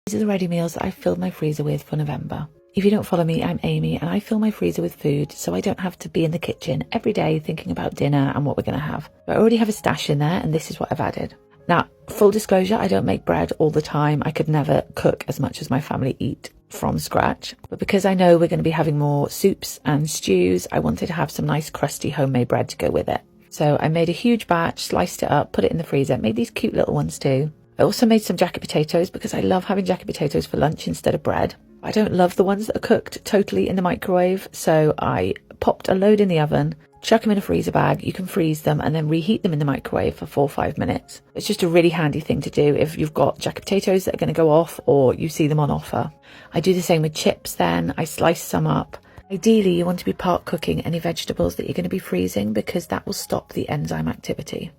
These are the ready meals that I filled my freezer with for November. If you don't follow me, I'm Amy, and I fill my freezer with food so I don't have to be in the kitchen every day thinking about dinner and what we're going to have. But I already have a stash in there, and this is what I've added. Now, full disclosure, I don't make bread all the time. I could never cook as much as my family eat from scratch. But because I know we're going to be having more soups and stews, I wanted to have some nice crusty homemade bread to go with it. So I made a huge batch, sliced it up, put it in the freezer, made these cute little ones too. I also made some jacket potatoes because I love having jacket potatoes for lunch instead of bread. I don't love the ones that are cooked totally in the microwave, so I popped a load in the oven, chuck them in a freezer bag. You can freeze them and then reheat them in the microwave for 4 or 5 minutes. It's just a really handy thing to do if you've got jacket potatoes that are going to go off or you see them on offer. I do the same with chips then. I slice some up. Ideally, you want to be part cooking any vegetables that you're going to be freezing because that will stop the enzyme activity,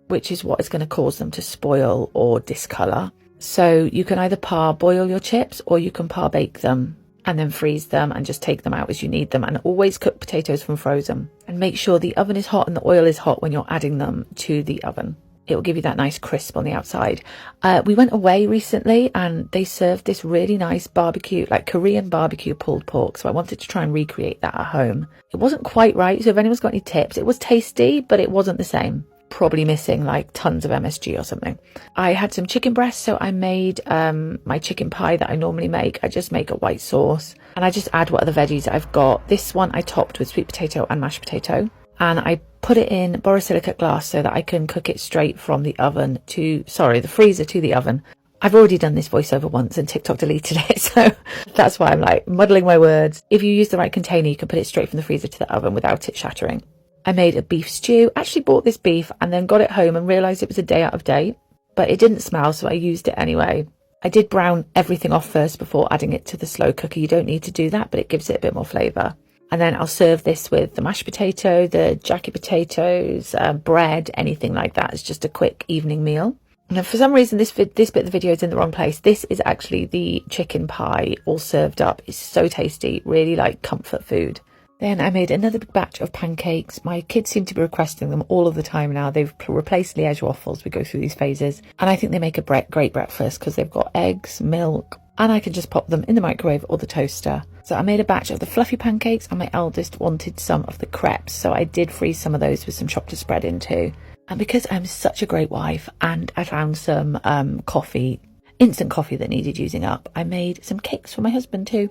which is what is going to cause them to spoil or discolour. So you can either parboil your chips or you can par-bake them and then freeze them and just take them out as you need them. And always cook potatoes from frozen. And make sure the oven is hot and the oil is hot when you're adding them to the oven. It will give you that nice crisp on the outside. We went away recently and they served this really nice barbecue, like Korean barbecue pulled pork. So I wanted to try and recreate that at home. It wasn't quite right. So if anyone's got any tips, it was tasty, but it wasn't the same. Probably missing like tons of MSG or something. I had some chicken breasts, so I made my chicken pie that I normally make. I just make a white sauce and I just add what other veggies I've got. This one I topped with sweet potato and mashed potato, and I put it in borosilicate glass so that I can cook it straight from the the freezer to the oven. I've already done this voiceover once and TikTok deleted it, so that's why I'm like muddling my words. If you use the right container, you can put it straight from the freezer to the oven without it shattering. I made a beef stew. Actually bought this beef and then got it home and realised it was a day out of date, but it didn't smell, so I used it anyway. I did brown everything off first before adding it to the slow cooker. You don't need to do that, but it gives it a bit more flavour. And then I'll serve this with the mashed potato, the jacket potatoes, bread, anything like that. It's just a quick evening meal. Now, for some reason, this bit of the video is in the wrong place. This is actually the chicken pie all served up. It's so tasty, really like comfort food. Then I made another big batch of pancakes. My kids seem to be requesting them all of the time now. They've replaced Liège waffles. We go through these phases. And I think they make a great breakfast because they've got eggs, milk, and I can just pop them in the microwave or the toaster. So I made a batch of the fluffy pancakes and my eldest wanted some of the crepes. So I did freeze some of those with some chocolate spread in too. And because I'm such a great wife and I found some instant coffee that needed using up, I made some cakes for my husband too.